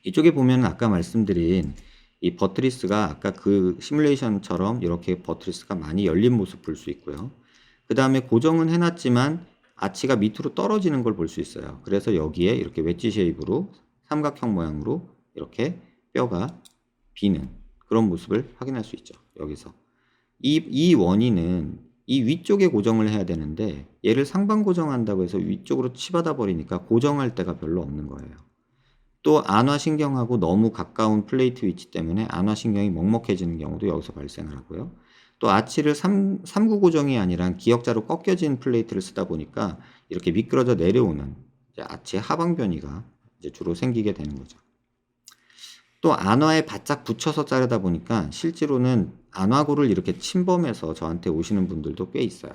이쪽에 보면 아까 말씀드린 이 버트리스가 아까 그 시뮬레이션처럼 이렇게 버트리스가 많이 열린 모습 볼 수 있고요. 그 다음에 고정은 해놨지만 아치가 밑으로 떨어지는 걸 볼 수 있어요. 그래서 여기에 이렇게 웨지 쉐입으로 삼각형 모양으로 이렇게 뼈가 비는 그런 모습을 확인할 수 있죠. 여기서 이 원인은 이 위쪽에 고정을 해야 되는데 얘를 상방 고정한다고 해서 위쪽으로 치받아 버리니까 고정할 데가 별로 없는 거예요. 또 안화신경하고 너무 가까운 플레이트 위치 때문에 안화신경이 먹먹해지는 경우도 여기서 발생을 하고요. 또 아치를 3구 고정이 아니라 기역자로 꺾여진 플레이트를 쓰다 보니까 이렇게 미끄러져 내려오는 아치의 하방 변이가 이제 주로 생기게 되는 거죠. 또 안화에 바짝 붙여서 자르다 보니까 실제로는 안화골을 이렇게 침범해서 저한테 오시는 분들도 꽤 있어요.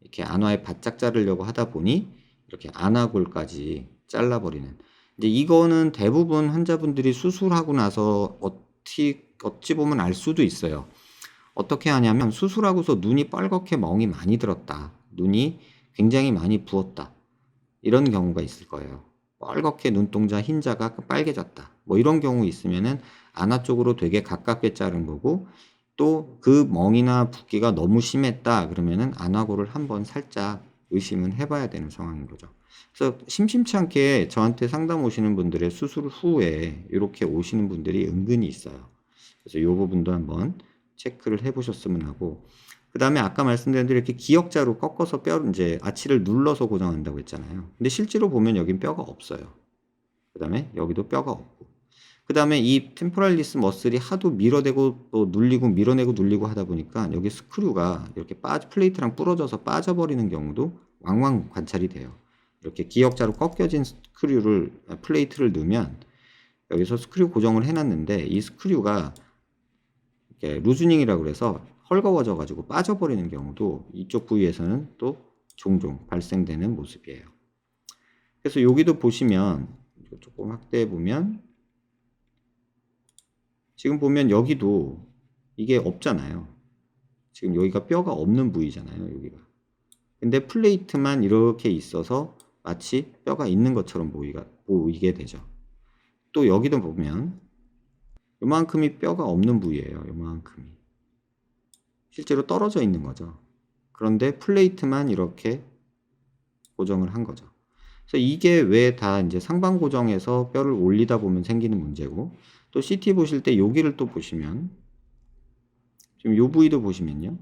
이렇게 안화에 바짝 자르려고 하다 보니 이렇게 안화골까지 잘라버리는. 이제 이거는 대부분 환자분들이 수술하고 나서 어찌 보면 알 수도 있어요. 어떻게 하냐면 수술하고서 눈이 빨갛게 멍이 많이 들었다. 눈이 굉장히 많이 부었다. 이런 경우가 있을 거예요. 빨갛게 눈동자 흰자가 빨개졌다. 뭐 이런 경우 있으면은 안화 쪽으로 되게 가깝게 자른 거고 또 그 멍이나 붓기가 너무 심했다 그러면은 안화골을 한번 살짝 의심은 해봐야 되는 상황인 거죠. 그래서 심심치 않게 저한테 상담 오시는 분들의 수술 후에 이렇게 오시는 분들이 은근히 있어요. 그래서 이 부분도 한번 체크를 해보셨으면 하고 그 다음에 아까 말씀드린 대로 이렇게 기역자로 꺾어서 이제 아치를 눌러서 고정한다고 했잖아요. 근데 실제로 보면 여긴 뼈가 없어요. 그 다음에 여기도 뼈가 없고. 그 다음에 이 템포랄리스 머슬이 하도 밀어대고 또 눌리고 밀어내고 눌리고 하다 보니까 여기 스크류가 이렇게 플레이트랑 부러져서 빠져버리는 경우도 왕왕 관찰이 돼요. 이렇게 기역자로 꺾여진 플레이트를 넣으면 여기서 스크류 고정을 해놨는데 이 스크류가 이렇게 루즈닝이라고 그래서 헐거워져 가지고 빠져버리는 경우도 이쪽 부위에서는 또 종종 발생되는 모습이에요. 그래서 여기도 보시면 조금 확대해 보면 지금 보면 여기도 이게 없잖아요. 지금 여기가 뼈가 없는 부위잖아요. 여기가. 근데 플레이트만 이렇게 있어서 마치 뼈가 있는 것처럼 보이게 되죠. 또 여기도 보면 요만큼이 뼈가 없는 부위예요. 요만큼이. 실제로 떨어져 있는 거죠. 그런데 플레이트만 이렇게 고정을 한 거죠. 그래서 이게 왜 다 이제 상방 고정해서 뼈를 올리다 보면 생기는 문제고 또 CT 보실 때 여기를 또 보시면 지금 요 부위도 보시면요.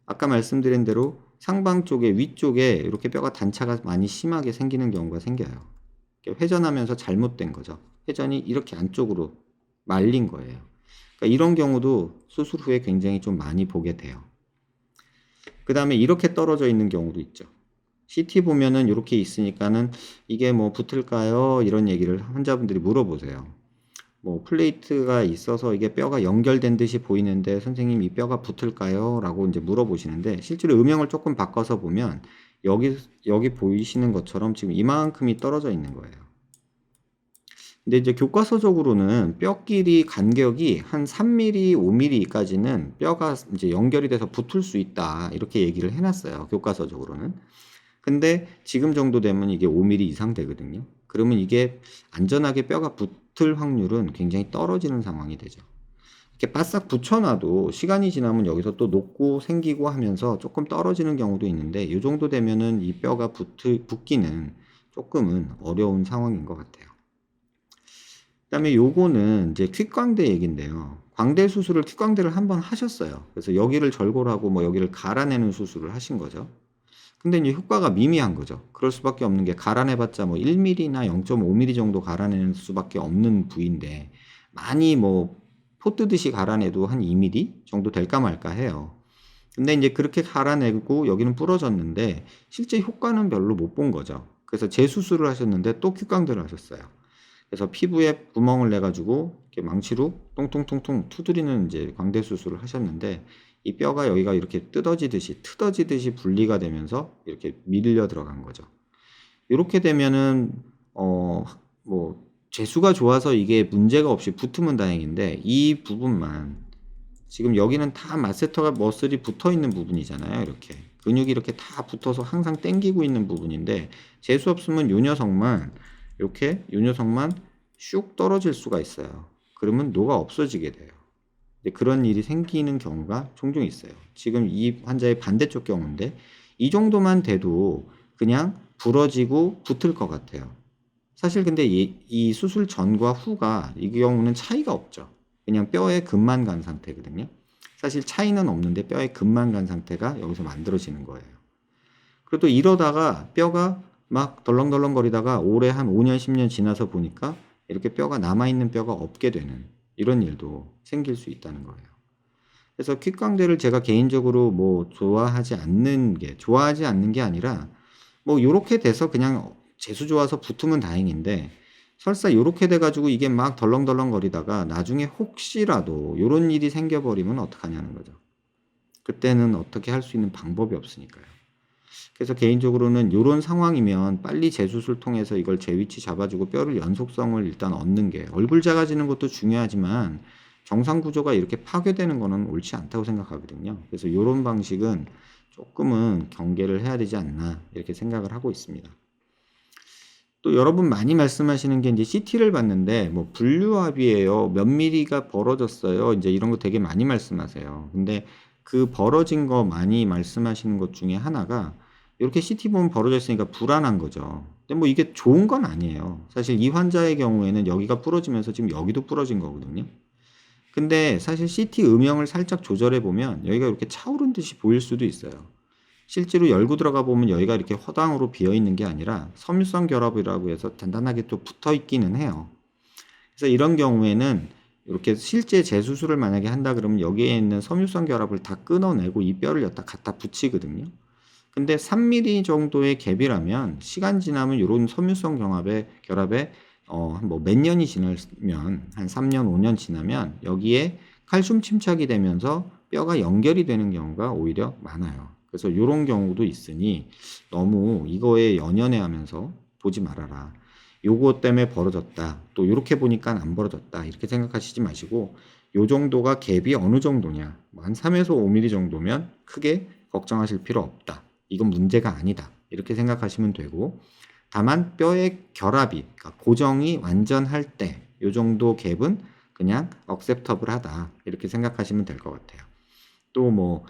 아까 말씀드린 대로 상방 쪽에 위쪽에 이렇게 뼈가 단차가 많이 심하게 생기는 경우가 생겨요. 회전하면서 잘못된 거죠. 회전이 이렇게 안쪽으로 말린 거예요. 그러니까 이런 경우도 수술 후에 굉장히 좀 많이 보게 돼요. 그 다음에 이렇게 떨어져 있는 경우도 있죠. CT 보면은 이렇게 있으니까는 이게 뭐 붙을까요? 이런 얘기를 환자분들이 물어보세요. 뭐 플레이트가 있어서 이게 뼈가 연결된 듯이 보이는데 선생님 이 뼈가 붙을까요? 라고 이제 물어보시는데 실제로 음영을 조금 바꿔서 보면 여기 보이시는 것처럼 지금 이만큼이 떨어져 있는 거예요. 근데 이제 교과서적으로는 뼈끼리 간격이 한 3mm, 5mm까지는 뼈가 이제 연결이 돼서 붙을 수 있다. 이렇게 얘기를 해놨어요. 교과서적으로는. 근데 지금 정도 되면 이게 5mm 이상 되거든요. 그러면 이게 안전하게 뼈가 붙을 확률은 굉장히 떨어지는 상황이 되죠. 이렇게 바싹 붙여놔도 시간이 지나면 여기서 또 녹고 생기고 하면서 조금 떨어지는 경우도 있는데 이 정도 되면은 이 뼈가 붙기는 조금은 어려운 상황인 것 같아요. 그 다음에 요거는 이제 퀵광대 얘기인데요. 광대 수술을 퀵광대를 한번 하셨어요. 그래서 여기를 절골하고 뭐 여기를 갈아내는 수술을 하신 거죠. 근데 이제 효과가 미미한 거죠. 그럴 수밖에 없는 게 갈아내봤자 뭐 1mm나 0.5mm 정도 갈아내는 수밖에 없는 부위인데 많이 뭐 포 뜨듯이 갈아내도 한 2mm 정도 될까 말까 해요. 근데 이제 그렇게 갈아내고 여기는 부러졌는데 실제 효과는 별로 못 본 거죠. 그래서 재수술을 하셨는데 또 퀵광대를 하셨어요. 그래서 피부에 구멍을 내 가지고 이렇게 망치로 똥통통통 투드리는 이제 광대 수술을 하셨는데 이 뼈가 여기가 이렇게 트어지듯이 분리가 되면서 이렇게 밀려 들어간 거죠. 이렇게 되면은 뭐 재수가 좋아서 이게 문제가 없이 붙으면 다행인데 이 부분만 지금 여기는 다 마세터가 머슬이 붙어 있는 부분이잖아요. 이렇게 근육이 이렇게 다 붙어서 항상 당기고 있는 부분인데 재수 없으면 요 녀석만 쑥 떨어질 수가 있어요. 그러면 노가 없어지게 돼요. 근데 그런 일이 생기는 경우가 종종 있어요. 지금 이 환자의 반대쪽 경우인데 이 정도만 돼도 그냥 부러지고 붙을 것 같아요. 사실 근데 이 수술 전과 후가 이 경우는 차이가 없죠. 그냥 뼈에 금만 간 상태거든요. 사실 차이는 없는데 뼈에 금만 간 상태가 여기서 만들어지는 거예요. 그리고 또 이러다가 뼈가 막 덜렁덜렁거리다가 오래 한 5년, 10년 지나서 보니까 이렇게 뼈가 남아있는 뼈가 없게 되는 이런 일도 생길 수 있다는 거예요. 그래서 퀵광대를 제가 개인적으로 뭐 좋아하지 않는 게 아니라 뭐 요렇게 돼서 그냥 재수 좋아서 붙으면 다행인데 설사 요렇게 돼가지고 이게 막 덜렁덜렁거리다가 나중에 혹시라도 요런 일이 생겨버리면 어떡하냐는 거죠. 그때는 어떻게 할 수 있는 방법이 없으니까요. 그래서 개인적으로는 요런 상황이면 빨리 재수술 통해서 이걸 제 위치 잡아주고 뼈를 연속성을 일단 얻는 게 얼굴 작아지는 것도 중요하지만 정상 구조가 이렇게 파괴되는 거는 옳지 않다고 생각하거든요. 그래서 요런 방식은 조금은 경계를 해야 되지 않나 이렇게 생각을 하고 있습니다. 또 여러분 많이 말씀하시는 게 이제 CT를 봤는데 뭐 분류압이에요. 몇 미리가 벌어졌어요. 이제 이런 거 되게 많이 말씀하세요. 근데 그 벌어진 거 많이 말씀하시는 것 중에 하나가 이렇게 CT 보면 벌어져 있으니까 불안한 거죠. 근데 뭐 이게 좋은 건 아니에요. 사실 이 환자의 경우에는 여기가 부러지면서 지금 여기도 부러진 거거든요. 근데 사실 CT 음영을 살짝 조절해 보면 여기가 이렇게 차오른 듯이 보일 수도 있어요. 실제로 열고 들어가 보면 여기가 이렇게 허당으로 비어 있는 게 아니라 섬유성 결합이라고 해서 단단하게 또 붙어 있기는 해요. 그래서 이런 경우에는 이렇게 실제 재수술을 만약에 한다 그러면 여기에 있는 섬유성 결합을 다 끊어내고 이 뼈를 여기다 갖다 붙이거든요. 근데 3mm 정도의 갭이라면 시간 지나면 이런 섬유성 결합에 뭐 몇 년이 지나면 한 3년, 5년 지나면 여기에 칼슘 침착이 되면서 뼈가 연결이 되는 경우가 오히려 많아요. 그래서 이런 경우도 있으니 너무 이거에 연연해 하면서 보지 말아라. 요거 때문에 벌어졌다. 또 이렇게 보니까 안 벌어졌다. 이렇게 생각하시지 마시고 요 정도가 갭이 어느 정도냐. 한 3에서 5mm 정도면 크게 걱정하실 필요 없다. 이건 문제가 아니다. 이렇게 생각하시면 되고 다만 뼈의 결합이 그러니까 고정이 완전할 때 요 정도 갭은 그냥 억셉터블하다. 이렇게 생각하시면 될 것 같아요. 또 뭐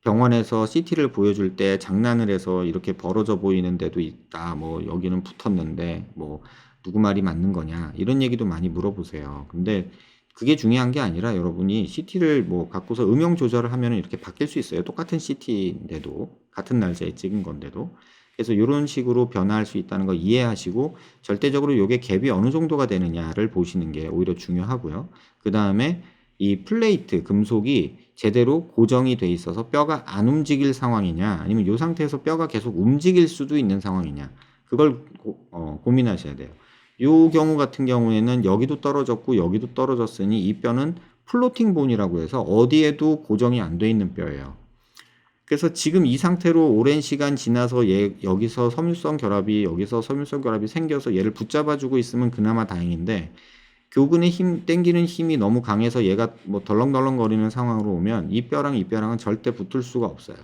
병원에서 CT를 보여줄 때 장난을 해서 이렇게 벌어져 보이는 데도 있다. 뭐 여기는 붙었는데 뭐 누구 말이 맞는 거냐. 이런 얘기도 많이 물어보세요. 근데 그게 중요한 게 아니라 여러분이 CT를 뭐 갖고서 음영 조절을 하면 이렇게 바뀔 수 있어요. 똑같은 CT인데도 같은 날짜에 찍은 건데도. 그래서 이런 식으로 변화할 수 있다는 거 이해하시고 절대적으로 이게 갭이 어느 정도가 되느냐를 보시는 게 오히려 중요하고요. 그 다음에 이 플레이트 금속이 제대로 고정이 돼 있어서 뼈가 안 움직일 상황이냐 아니면 이 상태에서 뼈가 계속 움직일 수도 있는 상황이냐 그걸 고민하셔야 돼요. 이 경우 같은 경우에는 여기도 떨어졌고 여기도 떨어졌으니 이 뼈는 플로팅 본이라고 해서 어디에도 고정이 안 돼 있는 뼈예요. 그래서 지금 이 상태로 오랜 시간 지나서 여기서 섬유성 결합이 생겨서 얘를 붙잡아주고 있으면 그나마 다행인데 교근의 땡기는 힘이 너무 강해서 얘가 뭐 덜렁덜렁거리는 상황으로 오면 이 뼈랑은 절대 붙을 수가 없어요.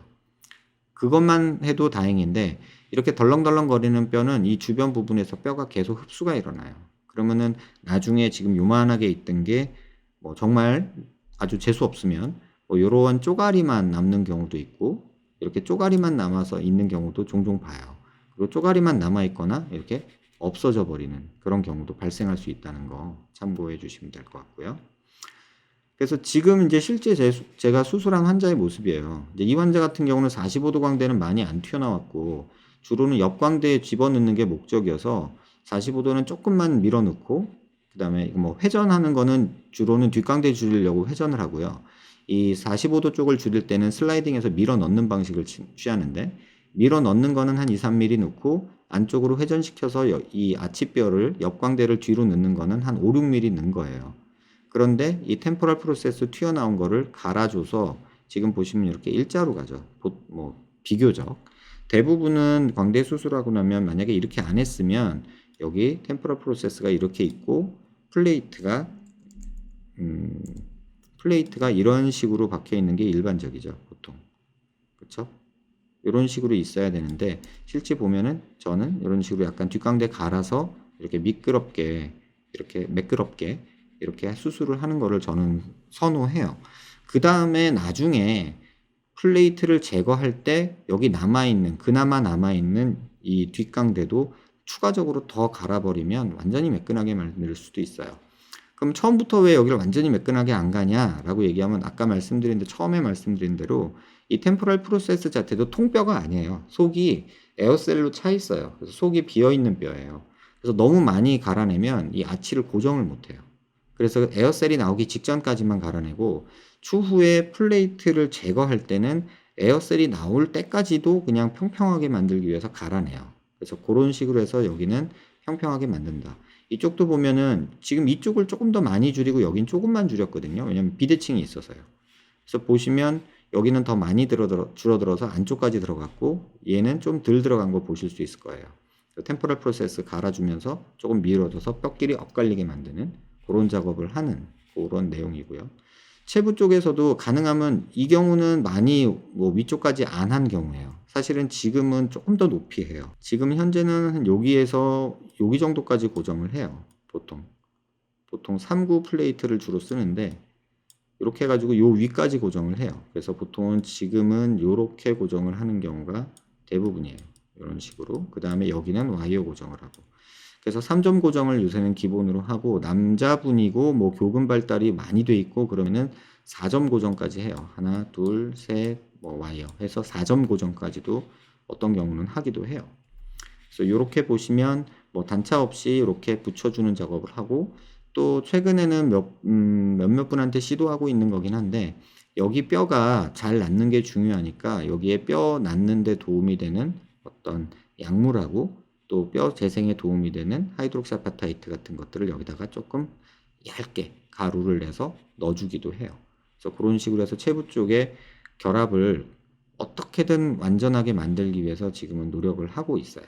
그것만 해도 다행인데 이렇게 덜렁덜렁거리는 뼈는 이 주변 부분에서 뼈가 계속 흡수가 일어나요. 그러면은 나중에 지금 요만하게 있던 게 뭐 정말 아주 재수 없으면 뭐 요런 쪼가리만 남는 경우도 있고 이렇게 쪼가리만 남아서 있는 경우도 종종 봐요. 그리고 쪼가리만 남아 있거나 이렇게 없어져 버리는 그런 경우도 발생할 수 있다는 거 참고해 주시면 될 것 같고요. 그래서 지금 이제 실제 제가 수술한 환자의 모습이에요. 이제 이 환자 같은 경우는 45도 광대는 많이 안 튀어나왔고 주로는 옆광대에 집어넣는 게 목적이어서 45도는 조금만 밀어넣고 그다음에 뭐 회전하는 거는 주로는 뒷광대 줄이려고 회전을 하고요. 이 45도 쪽을 줄일 때는 슬라이딩해서 밀어 넣는 방식을 취하는데 밀어 넣는 거는 한 2, 3mm 넣고 안쪽으로 회전시켜서 이 아치뼈를 옆광대를 뒤로 넣는 거는 한 5, 6mm 넣은 거예요. 그런데 이 템포럴 프로세스 튀어나온 거를 갈아줘서 지금 보시면 이렇게 일자로 가죠. 뭐 비교적 대부분은 광대 수술하고 나면 만약에 이렇게 안 했으면 여기 템포럴 프로세스가 이렇게 있고 플레이트가 이런 식으로 박혀 있는 게 일반적이죠. 보통 그렇죠? 이런 식으로 있어야 되는데 실제 보면은 저는 이런 식으로 약간 뒷광대 갈아서 이렇게 미끄럽게 이렇게 매끄럽게 이렇게 수술을 하는 거를 저는 선호해요. 그 다음에 나중에 플레이트를 제거할 때 여기 남아있는, 그나마 남아있는 이 뒷강대도 추가적으로 더 갈아버리면 완전히 매끈하게 만들 수도 있어요. 그럼 처음부터 왜 여기를 완전히 매끈하게 안 가냐라고 얘기하면 아까 처음에 말씀드린 대로 이 템포럴 프로세스 자체도 통뼈가 아니에요. 속이 에어셀로 차 있어요. 그래서 속이 비어 있는 뼈예요. 그래서 너무 많이 갈아내면 이 아치를 고정을 못 해요. 그래서 에어셀이 나오기 직전까지만 갈아내고 추후에 플레이트를 제거할 때는 에어셀이 나올 때까지도 그냥 평평하게 만들기 위해서 갈아내요. 그래서 그런 식으로 해서 여기는 평평하게 만든다. 이쪽도 보면은 지금 이쪽을 조금 더 많이 줄이고 여긴 조금만 줄였거든요. 왜냐면 비대칭이 있어서요. 그래서 보시면 여기는 더 많이 줄어들어서 안쪽까지 들어갔고 얘는 좀 덜 들어간 거 보실 수 있을 거예요. 템포럴 프로세스 갈아주면서 조금 밀어줘서 뼈끼리 엇갈리게 만드는 그런 작업을 하는 그런 내용이고요. 체부 쪽에서도 가능하면 이 경우는 많이 뭐 위쪽까지 안 한 경우예요. 사실은 지금은 조금 더 높이 해요. 지금 현재는 여기에서 여기 정도까지 고정을 해요. 보통 3구 플레이트를 주로 쓰는데 이렇게 해가지고 요 위까지 고정을 해요. 그래서 보통은 지금은 요렇게 고정을 하는 경우가 대부분이에요. 이런 식으로. 그 다음에 여기는 와이어 고정을 하고. 그래서 3점 고정을 요새는 기본으로 하고 남자분이고 뭐 교근 발달이 많이 돼 있고 그러면은 4점 고정까지 해요. 하나, 둘, 셋, 뭐 와이어 해서 4점 고정까지도 어떤 경우는 하기도 해요. 그래서 이렇게 보시면 뭐 단차 없이 이렇게 붙여주는 작업을 하고 또 최근에는 몇몇 분한테 시도하고 있는 거긴 한데 여기 뼈가 잘 낳는 게 중요하니까 여기에 뼈 낳는 데 도움이 되는 어떤 약물하고 또 뼈 재생에 도움이 되는 하이드록시아파타이트 같은 것들을 여기다가 조금 얇게 가루를 내서 넣어주기도 해요. 그래서 그런 식으로 해서 체부 쪽에 결합을 어떻게든 완전하게 만들기 위해서 지금은 노력을 하고 있어요.